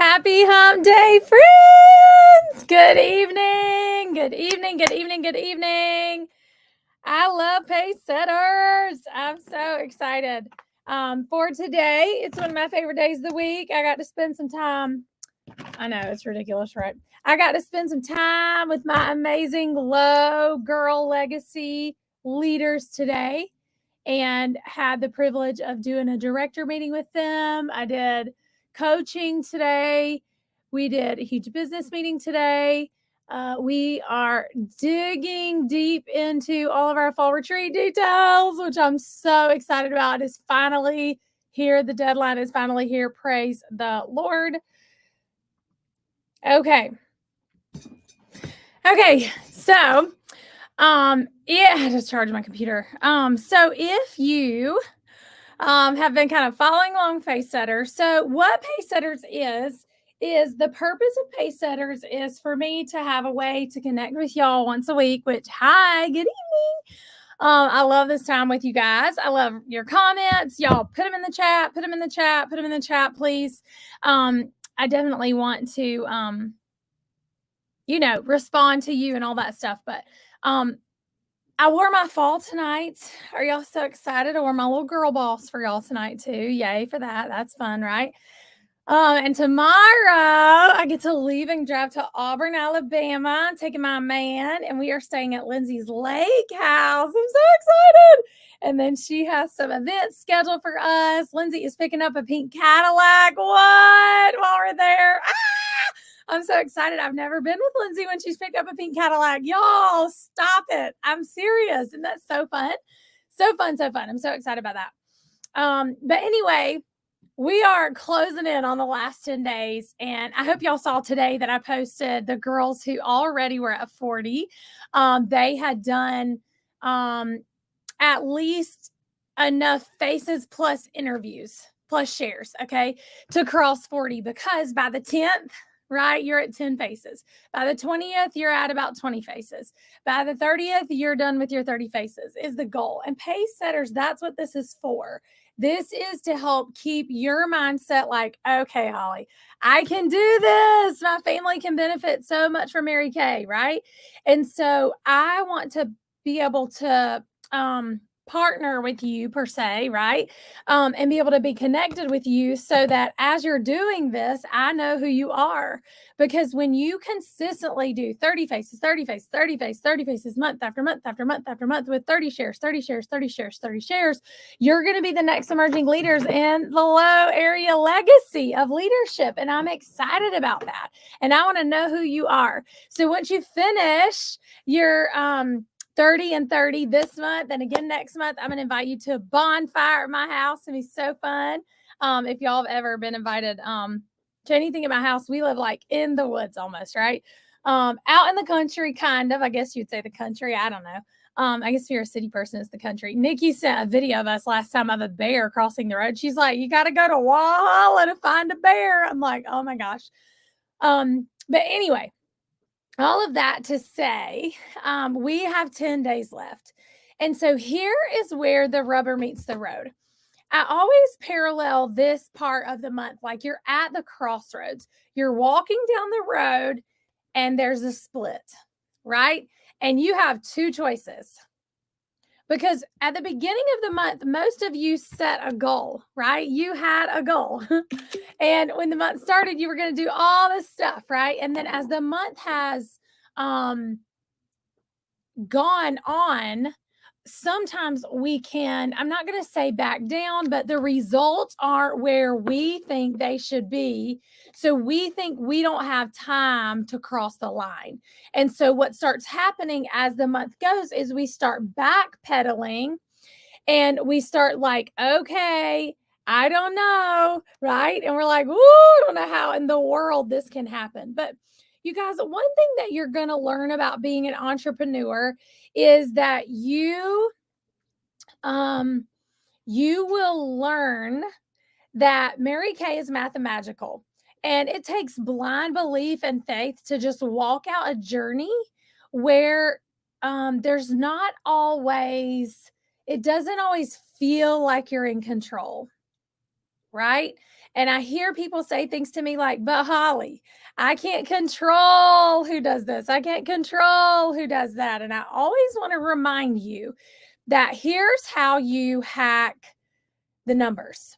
Happy Hump Day, friends! Good evening, good evening, good evening, good evening. I love Pacesetters. I'm so excited for today. It's one of my favorite days of the week. I got to spend some time. I know it's ridiculous, right? I got to spend some time with my amazing Low Girl Legacy leaders today and had the privilege of doing a director meeting with them. I did coaching today. We did a huge business meeting today. We are digging deep into all of our fall retreat details, which I'm so excited about. It's finally here. The deadline is finally here. Praise the Lord. Okay. So, yeah, I had to charge my computer. So if you have been kind of following along Pacesetters. So what Pacesetters is the purpose of Pacesetters is for me to have a way to connect with y'all once a week, which, hi, good evening. I love this time with you guys. I love your comments. Y'all put them in the chat, put them in the chat, please. I definitely want to, respond to you and all that stuff. But I wore my fall tonight. Are y'all so excited? I wore my little girl boss for y'all tonight too. Yay for that. That's fun, right? And tomorrow I get to leave and drive to Auburn, Alabama, taking my man, and we are staying at Lindsay's lake house. I'm so excited. And then she has some events scheduled for us. Lindsay is picking up a pink Cadillac. What? While we're there. I'm so excited. I've never been with Lindsay when she's picked up a pink Cadillac. Y'all, stop it. I'm serious. And that's so fun. So fun. I'm so excited about that. But anyway, we are closing in on the last 10 days. And I hope y'all saw today that I posted the girls who already were at 40. They had done at least enough faces plus interviews plus shares, okay, to cross 40, because by the 10th, right, you're at 10 faces. By the 20th, you're at about 20 faces. By the 30th, you're done with your 30 faces is the goal. And Pacesetters, that's what this is for. This is to help keep your mindset like, okay, Holly, I can do this. My family can benefit so much from Mary Kay, right? And so I want to be able to partner with you per se, right? And be able to be connected with you so that as you're doing this, I know who you are. Because when you consistently do 30 faces, 30 faces, 30 faces, 30 faces, month after month after month after month with 30 shares, 30 shares, 30 shares, 30 shares, you're going to be the next emerging leaders in the Low area legacy of leadership. And I'm excited about that. And I want to know who you are. So once you finish your 30 and 30 this month, and again next month, I'm going to invite you to a bonfire at my house. It'll be so fun. If y'all have ever been invited to anything at my house, we live like in the woods almost, right? Out in the country, kind of. I guess you'd say the country. I don't know. I guess if you're a city person, it's the country. Nikki sent a video of us last time of a bear crossing the road. She's like, you got to go to Walhalla to find a bear. I'm like, oh my gosh. But anyway, all of that to say, we have 10 days left. And so here is where the rubber meets the road. I always parallel this part of the month, like you're at the crossroads. You're walking down the road and there's a split, right? And you have two choices. Because at the beginning of the month, most of you set a goal, right? You had a goal. And when the month started, you were going to do all this stuff, right? And then as the month has gone on, sometimes we can, I'm not going to say back down, but the results aren't where we think they should be. So we think we don't have time to cross the line. And so what starts happening as the month goes is we start backpedaling and we start like, okay, I don't know, right? And we're like, ooh, I don't know how in the world this can happen. But you guys, one thing that you're going to learn about being an entrepreneur is that you will learn that Mary Kay is mathemagical, and it takes blind belief and faith to just walk out a journey where there's not always, it doesn't always feel like you're in control. right? And I hear people say things to me like, but Holly, I can't control who does this. I can't control who does that. And I always want to remind you that here's how you hack the numbers.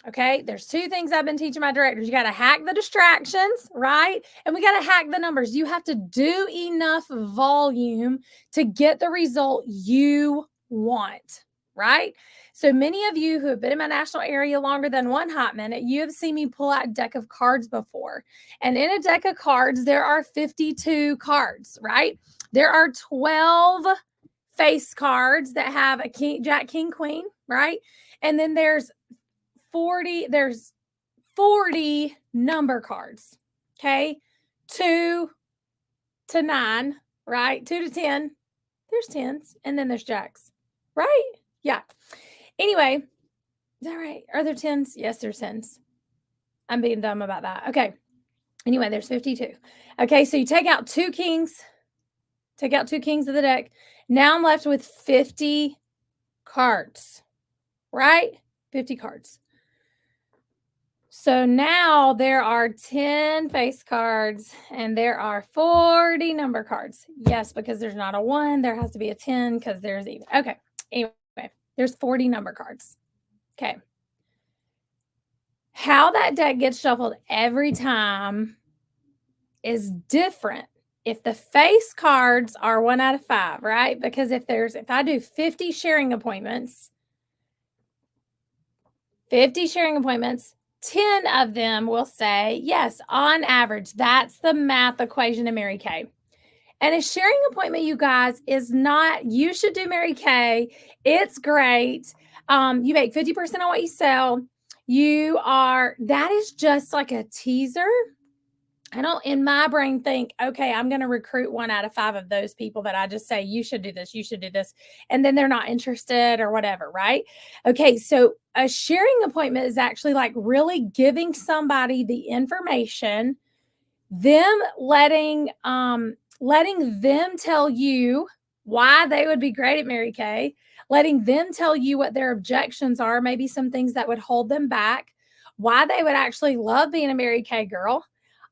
Okay, there's two things I've been teaching my directors. You got to hack the distractions, right? And we got to hack the numbers. You have to do enough volume to get the result you want, right? So many of you who have been in my national area longer than one hot minute, you have seen me pull out a deck of cards before. And in a deck of cards, there are 52 cards, right? There are 12 face cards that have a king, jack, king, queen, right? And then there's 40 number cards. Okay. 2 to 9, right? 2 to 10. There's tens and then there's jacks, right? Yeah. Anyway, is that right? Are there tens? Yes, there's tens. I'm being dumb about that. Okay. Anyway, there's 52. Okay. So you take out 2 kings of the deck. Now I'm left with 50 cards, right? 50 cards. So now there are 10 face cards and there are 40 number cards. Yes, because there's not a 1, there has to be a 10 because there's even. Okay. Anyway, there's 40 number cards. Okay. How that deck gets shuffled every time is different. If the face cards are 1 out of 5, right? Because if I do 50 sharing appointments, 10 of them will say, yes, on average, that's the math equation to Mary Kay. And a sharing appointment, you guys, is not, you should do Mary Kay. It's great. You make 50% on what you sell. That is just like a teaser. I don't, in my brain, think, okay, I'm going to recruit 1 out of 5 of those people that I just say, you should do this, you should do this. And then they're not interested or whatever, right? Okay, so a sharing appointment is actually like really giving somebody the information, them letting them tell you why they would be great at Mary Kay, letting them tell you what their objections are, maybe some things that would hold them back, why they would actually love being a Mary Kay girl.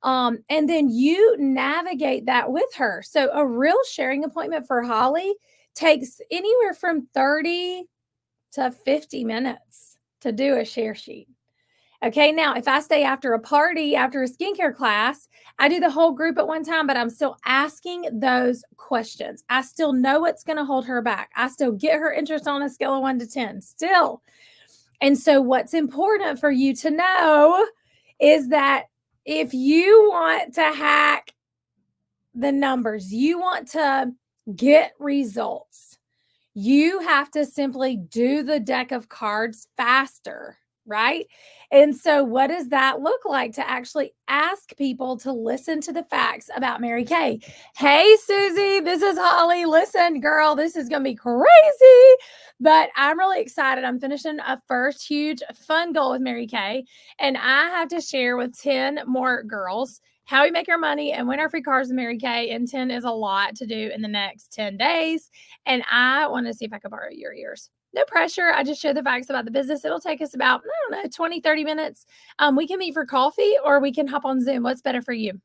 And then you navigate that with her. So a real sharing appointment for Holly takes anywhere from 30 to 50 minutes to do a share sheet. Okay, now if I stay after a party, after a skincare class, I do the whole group at one time, but I'm still asking those questions. I still know what's going to hold her back. I still get her interest on a scale of 1 to 10, still. And so, what's important for you to know is that if you want to hack the numbers, you want to get results, you have to simply do the deck of cards faster, right? And so, what does that look like to actually ask people to listen to the facts about Mary Kay? Hey, Susie, this is Holly. Listen, girl, this is going to be crazy, but I'm really excited. I'm finishing a first huge fun goal with Mary Kay, and I have to share with 10 more girls how we make our money and win our free cards with Mary Kay. And 10 is a lot to do in the next 10 days. And I want to see if I can borrow your ears. No pressure. I just share the facts about the business. It'll take us about, I don't know, 20, 30 minutes. We can meet for coffee or we can hop on Zoom. What's better for you?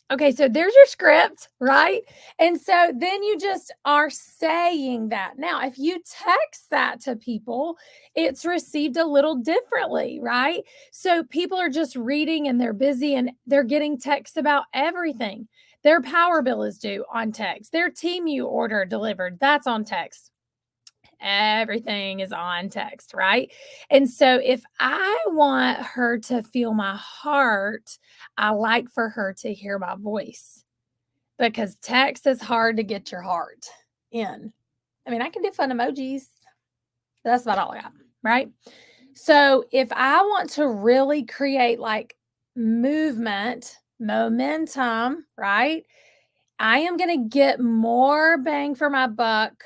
Okay, so there's your script, right? And so then you just are saying that. Now, if you text that to people, it's received a little differently, right? So people are just reading and they're busy and they're getting texts about everything. Their power bill is due on text. Their Temu order delivered, that's on text. Everything is on text, right? And so if I want her to feel my heart, I like for her to hear my voice because text is hard to get your heart in. I mean, I can do fun emojis. That's about all I got, right? So if I want to really create like movement, momentum, right? I am going to get more bang for my buck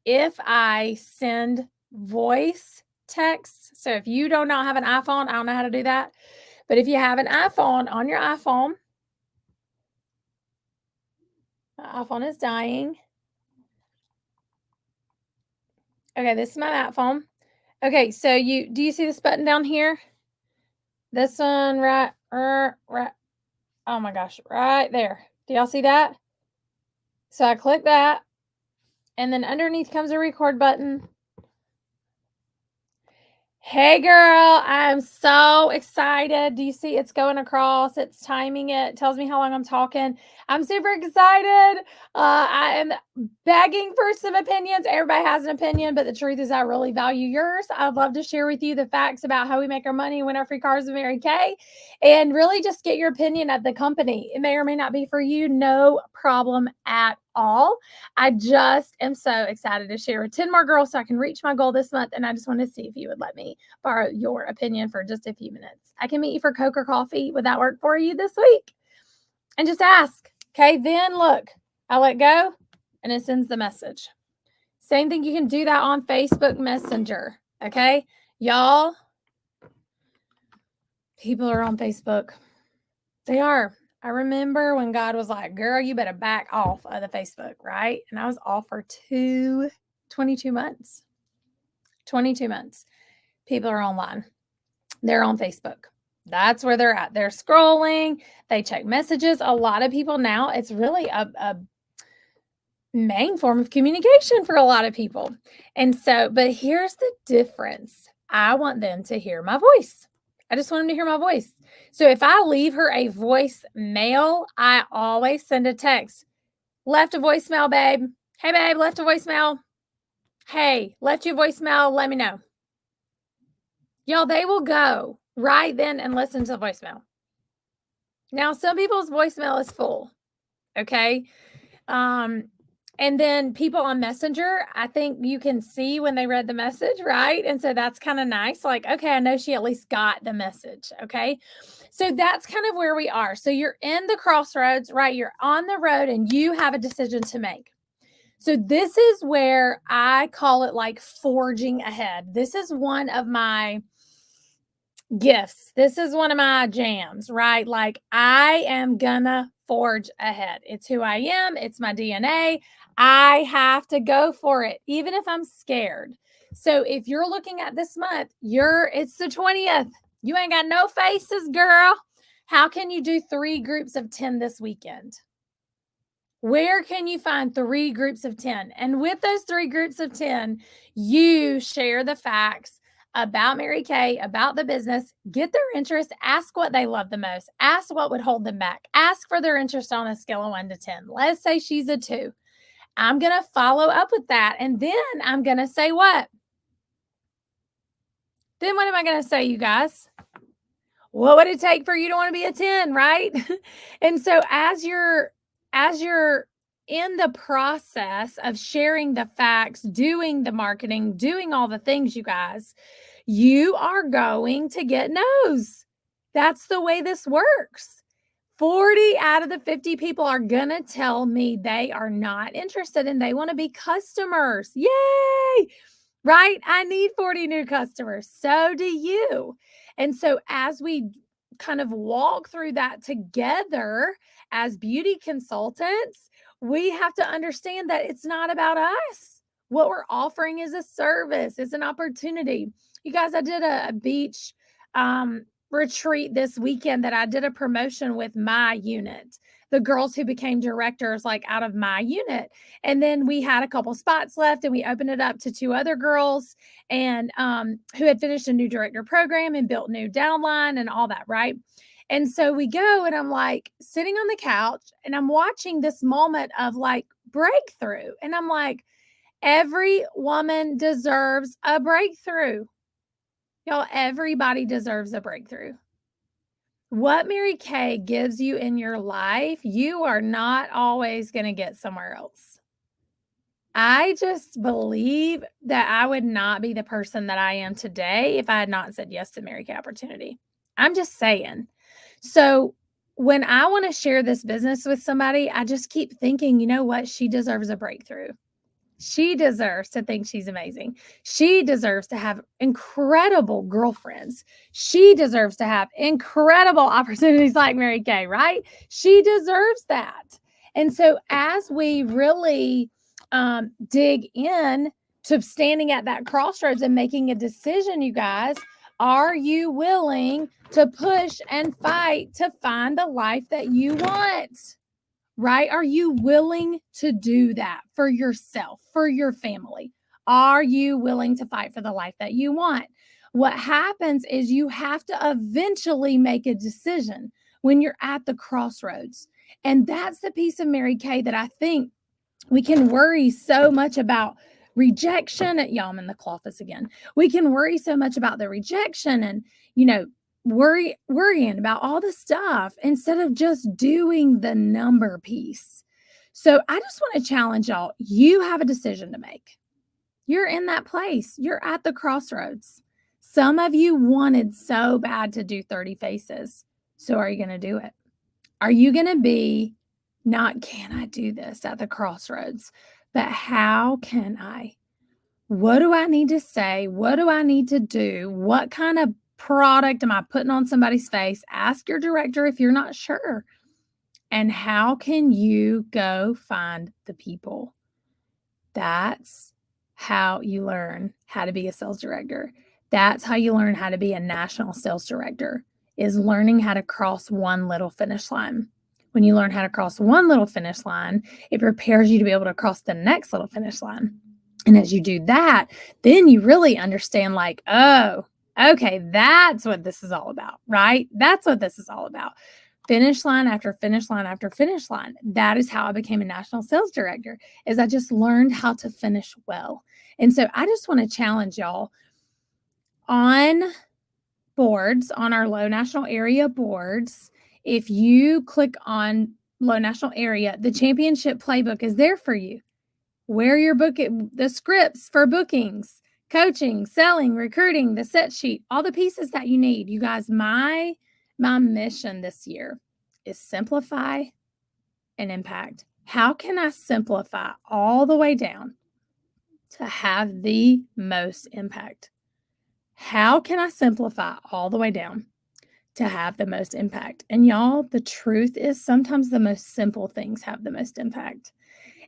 if I send voice texts. So if you do not have an iPhone, I don't know how to do that. But if you have an iPhone, on your iPhone, my iPhone is dying. Okay, this is my iPhone. Okay, so do you see this button down here? This one right, right. Oh my gosh, right there. Do y'all see that? So I click that, and then underneath comes a record button. Hey girl, I'm so excited. Do you see it's going across? It's timing it, tells me how long I'm talking. I'm super excited. I am begging for some opinions. Everybody has an opinion, but the truth is, I really value yours. I'd love to share with you the facts about how we make our money and win our free cars with Mary Kay, and really just get your opinion of the company. It may or may not be for you, no problem at all. I just am so excited to share with 10 more girls so I can reach my goal this month. And I just want to see if you would let me borrow your opinion for just a few minutes. I can meet you for Coke or coffee. Would that work for you this week? And just ask. Okay. Then look, I let go and it sends the message. Same thing. You can do that on Facebook Messenger. Okay. Y'all, people are on Facebook. They are. I remember when God was like, girl, you better back off of the Facebook, right? And I was off for 22 months. 22 months. People are online. They're on Facebook. That's where they're at. They're scrolling. They check messages. A lot of people now, it's really a main form of communication for a lot of people. And so, but here's the difference. I want them to hear my voice. I just want them to hear my voice. So if I leave her a voicemail, I always send a text. Left a voicemail, babe. Hey, babe, left a voicemail. Hey, left you a voicemail. Let me know. Y'all, they will go right then and listen to the voicemail. Now, some people's voicemail is full. Okay. And then people on Messenger, I think you can see when they read the message, right? And so that's kind of nice. Like, okay, I know she at least got the message. Okay. So that's kind of where we are. So you're in the crossroads, right? You're on the road and you have a decision to make. So this is where I call it like forging ahead. This is one of my gifts. This is one of my jams, right? Like I am gonna forge ahead. It's who I am. It's my DNA. I have to go for it, even if I'm scared. So if you're looking at this month, it's the 20th. You ain't got no faces, girl. How can you do 3 groups of 10 this weekend? Where can you find 3 groups of 10? And with those 3 groups of 10, you share the facts about Mary Kay, about the business, get their interest, ask what they love the most, ask what would hold them back, ask for their interest on a scale of 1 to 10. Let's say she's a 2. I'm going to follow up with that. And then I'm going to say what? Then what am I going to say, you guys? What would it take for you to want to be a 10, right? And so as you're in the process of sharing the facts, doing the marketing, doing all the things, you guys, you are going to get no's. That's the way this works. 40 out of the 50 people are going to tell me they are not interested and they want to be customers. Yay! Right? I need 40 new customers. So do you. And so as we kind of walk through that together as beauty consultants, we have to understand that it's not about us. What we're offering is a service, it's an opportunity. You guys, I did a beach retreat this weekend that I did a promotion with my unit, the girls who became directors, like out of my unit. And then we had a couple spots left and we opened it up to 2 other girls and who had finished a new director program and built new downline and all that, right? And so we go and I'm like sitting on the couch and I'm watching this moment of like breakthrough. And I'm like, every woman deserves a breakthrough. Y'all, everybody deserves a breakthrough. What Mary Kay gives you in your life, you are not always going to get somewhere else. I just believe that I would not be the person that I am today if I had not said yes to Mary Kay opportunity. I'm just saying. So when I want to share this business with somebody, I just keep thinking, you know what? She deserves a breakthrough. She deserves to think she's amazing. She deserves to have incredible girlfriends. She deserves to have incredible opportunities like Mary Kay, right? She deserves that. And so as we really dig in, to standing at that crossroads and making a decision, you guys. Are you willing to push and fight to find the life that you want? Right? Are you willing to do that for yourself, for your family? Are you willing to fight for the life that you want? What happens is you have to eventually make a decision when you're at the crossroads. And that's the piece of Mary Kay that I think we can worry so much about rejection. Y'all, I'm in the office again. We can worry so much about the rejection and, worrying about all the stuff instead of just doing the number piece. So I just want to challenge y'all. You have a decision to make. You're in that place. You're at the crossroads. Some of you wanted so bad to do 30 faces. So are you going to do it? Are you going to be not, can I do this at the crossroads, but how can I? What do I need to say? What do I need to do? What kind of product am I putting on somebody's face? Ask your director if you're not sure. And how can you go find the people? That's how you learn how to be a sales director. That's how you learn how to be a national sales director, is learning how to cross one little finish line. When you learn how to cross one little finish line, it prepares you to be able to cross the next little finish line. And as you do that, then you really understand, like, oh, okay, that's what this is all about, right? That's what this is all about. Finish line after finish line after finish line. That is how I became a national sales director, is I just learned how to finish well. And so I just want to challenge y'all on boards, on our low national area boards. If you click on low national area, the championship playbook is there for you. Where your book, the scripts for bookings, coaching, selling, recruiting, the set sheet, all the pieces that you need. You guys, my mission this year is simplify and impact. How can I simplify all the way down to have the most impact? How can I simplify all the way down to have the most impact? And y'all, the truth is sometimes the most simple things have the most impact.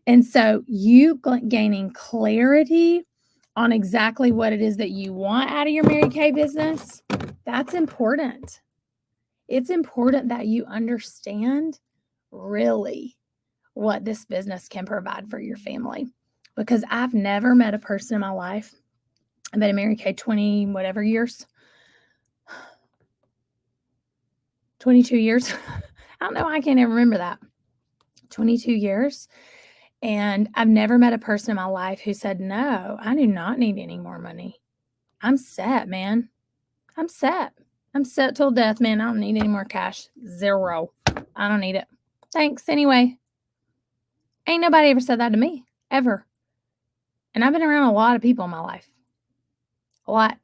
And so you gaining clarity on exactly what it is that you want out of your Mary Kay business, that's important. It's important that you understand really what this business can provide for your family. Because I've never met a person in my life, I've been in Mary Kay 20 whatever years, 22 years. I don't know, I can't even remember that. 22 years. And I've never met a person in my life who said, no, I do not need any more money. I'm set, man. I'm set. I'm set till death, man. I don't need any more cash. Zero. I don't need it. Thanks. Anyway, ain't nobody ever said that to me, ever. And I've been around a lot of people in my life. A lot.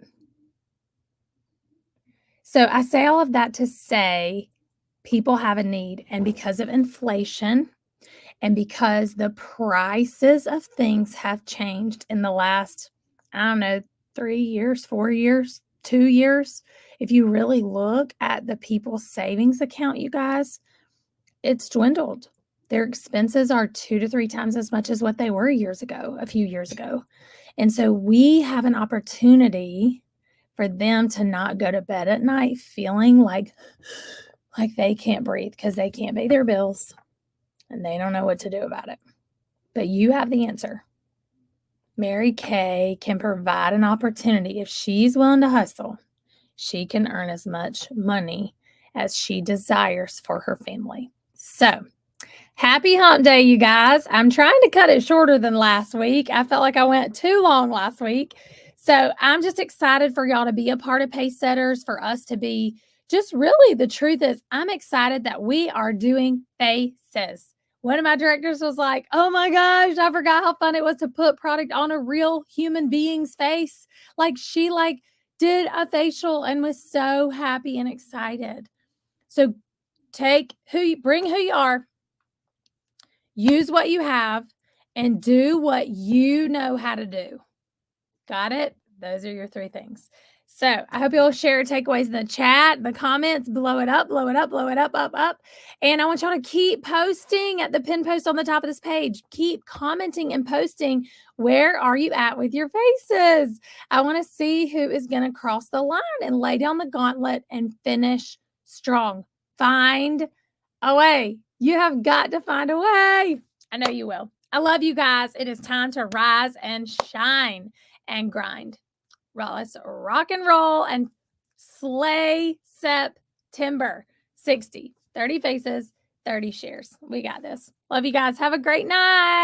So I say all of that to say people have a need. And because of inflation, and because the prices of things have changed in the last, 3 years, 4 years, 2 years, if you really look at the people's savings account, you guys, it's dwindled. Their expenses are 2 to 3 times as much as what they were a few years ago. And so we have an opportunity for them to not go to bed at night feeling like they can't breathe because they can't pay their bills. And they don't know what to do about it. But you have the answer. Mary Kay can provide an opportunity. If she's willing to hustle, she can earn as much money as she desires for her family. So, happy hump day, you guys. I'm trying to cut it shorter than last week. I felt like I went too long last week. So, I'm just excited for y'all to be a part of Pacesetters, for us to be just really, the truth is, I'm excited that we are doing faces. One of my directors was like, oh my gosh, I forgot how fun it was to put product on a real human being's face. Like, she did a facial and was so happy and excited. So bring who you are, use what you have, and do what you know how to do. Got it? Those are your 3 things. So I hope you'll share takeaways in the chat, the comments, blow it up, blow it up, blow it up, up, up. And I want y'all to keep posting at the pin post on the top of this page. Keep commenting and posting. Where are you at with your faces? I want to see who is going to cross the line and lay down the gauntlet and finish strong. Find a way. You have got to find a way. I know you will. I love you guys. It is time to rise and shine and grind. Let's rock and roll and slay September. 60, 30 faces, 30 shares. We got this. Love you guys. Have a great night.